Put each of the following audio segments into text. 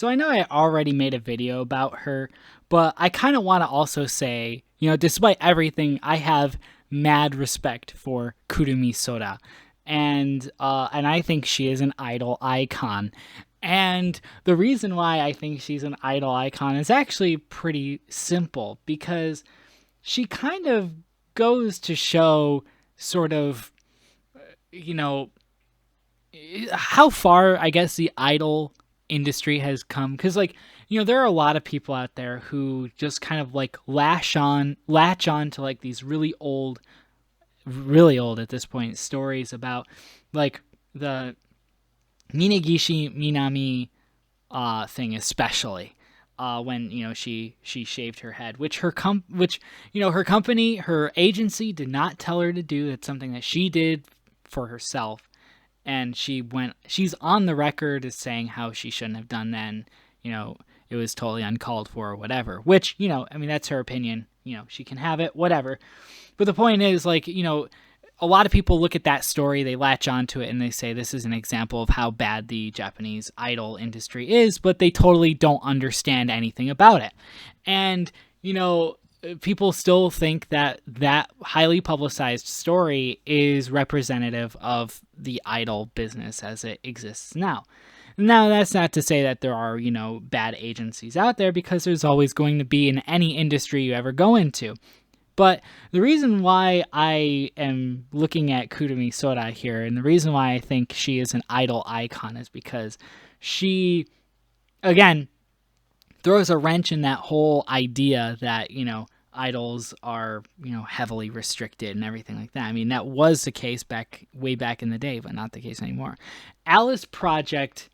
So I know I already made a video about her, but I kind of want to also say, despite everything, I have mad respect for Kurumi Sora, and I think she is an idol icon. And the reason why I think she's an idol icon is actually pretty simple because she kind of goes to show sort of, you know, how far I guess the idol industry has come. Because, like, there are a lot of people out there who just kind of like latch on to like these really old at this point stories about like the Minagishi Minami thing, especially when she shaved her head, which her company, her agency did not tell her to do. It's something that she did for herself, and she's on the record as saying how she shouldn't have done that, and it was totally uncalled for or whatever, which I mean, that's her opinion. She can have it, whatever. But the point is, like, a lot of people look at that story, they latch onto it, and they say this is an example of how bad the Japanese idol industry is, but they totally don't understand anything about it. And, people still think that that highly publicized story is representative of the idol business as it exists now. Now, that's not to say that there are, bad agencies out there, because there's always going to be in any industry you ever go into. But the reason why I am looking at Kurumi Sora here, and the reason why I think she is an idol icon, is because she, again, throws a wrench in that whole idea that, idols are, heavily restricted and everything like that. I mean, that was the case way back in the day, but not the case anymore. Alice Project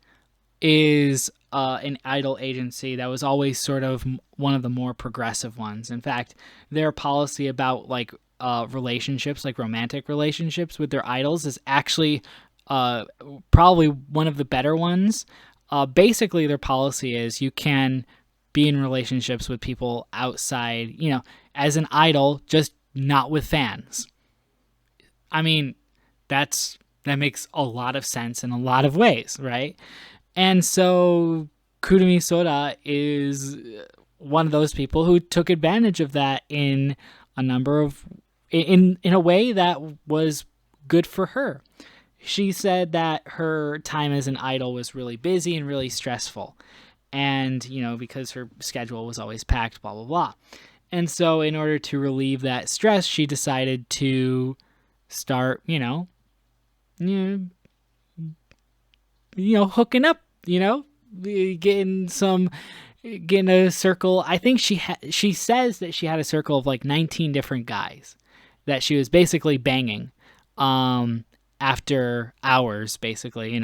is an idol agency that was always sort of one of the more progressive ones. In fact, their policy about like relationships, like romantic relationships with their idols, is actually probably one of the better ones. Basically, their policy is you can be in relationships with people outside, as an idol, just not with fans. I mean, that makes a lot of sense in a lot of ways, right? And so Kurumi Sora is one of those people who took advantage of that in a way that was good for her. She said that her time as an idol was really busy and really stressful. And, because her schedule was always packed, blah, blah, blah. And so in order to relieve that stress, she decided to start, hooking up, getting a circle. I think she says that she had a circle of like 19 different guys that she was basically banging after hours, basically.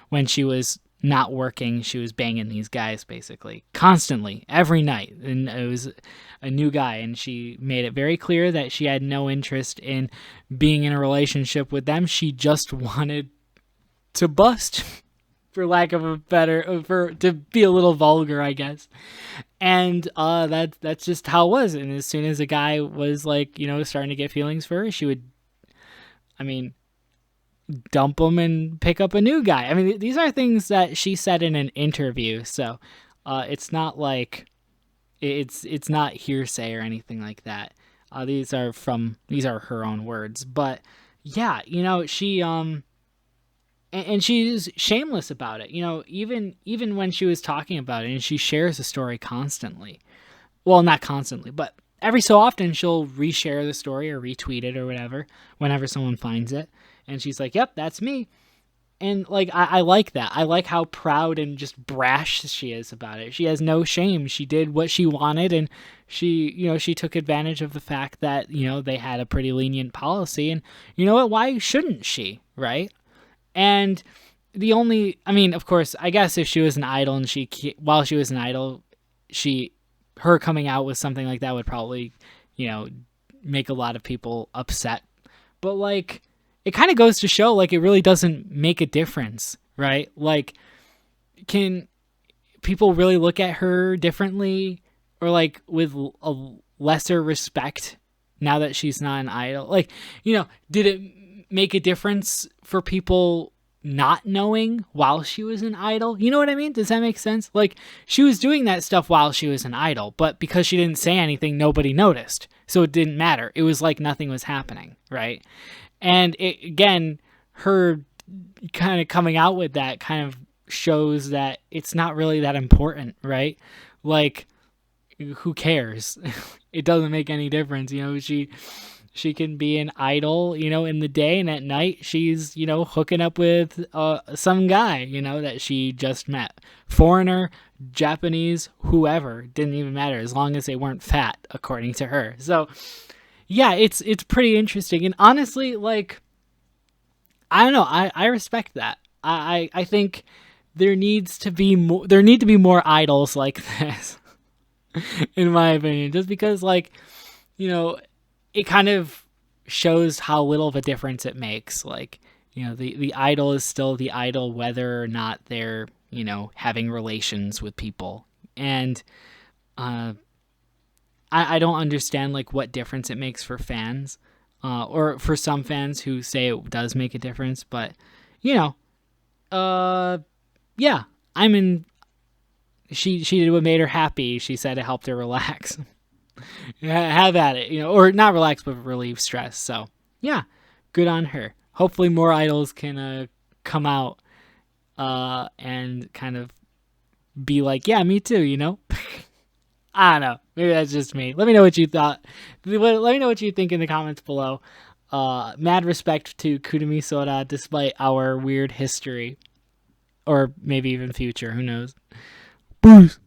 When she was not working, she was banging these guys basically constantly every night, and it was a new guy, and she made it very clear that she had no interest in being in a relationship with them. She just wanted to bust, for lack of a better, to be a little vulgar, I guess. And that's just how it was. And as soon as a guy was like, starting to get feelings for her, she would, dump him and pick up a new guy. I mean, these are things that she said in an interview, so it's not like it's not hearsay or anything like that. These are her own words. But yeah, she and she's shameless about it. Even when she was talking about it, and she shares the story constantly. Well, not constantly, but every so often she'll reshare the story or retweet it or whatever whenever someone finds it. And she's like, yep, that's me. And like, I like that. I like how proud and just brash she is about it. She has no shame. She did what she wanted, and she took advantage of the fact that, they had a pretty lenient policy. And you know what? Why shouldn't she? Right? And of course, I guess if she was an idol and while she was an idol, her coming out with something like that would probably, make a lot of people upset. But like, it kind of goes to show, like, it really doesn't make a difference, right? Like, can people really look at her differently, or like with a lesser respect now that she's not an idol? Like, did it make a difference for people not knowing while she was an idol. You know what I mean? Does that make sense? Like, she was doing that stuff while she was an idol, but because she didn't say anything, nobody noticed. So it didn't matter. It was like nothing was happening, right? And again, her kind of coming out with that kind of shows that it's not really that important, right? Like, who cares? It doesn't make any difference. She can be an idol, in the day, and at night she's, hooking up with some guy, that she just met. Foreigner, Japanese, whoever, didn't even matter as long as they weren't fat, according to her. So, yeah, it's pretty interesting. And honestly, like, I don't know, I respect that. I think there need to be more idols like this, in my opinion, just because, like, it kind of shows how little of a difference it makes. Like, the idol is still the idol, whether or not they're, having relations with people. And I don't understand, like, what difference it makes for fans, or for some fans who say it does make a difference. But, yeah, I mean, she did what made her happy. She said it helped her relax. Have at it, or not relax, but relieve stress. So, yeah, good on her. Hopefully more idols can come out and kind of be like, yeah, me too, I don't know. Maybe that's just me. Let me know what you thought. Let me know what you think in the comments below. Mad respect to Kurumi Sora, despite our weird history. Or maybe even future. Who knows? Boost.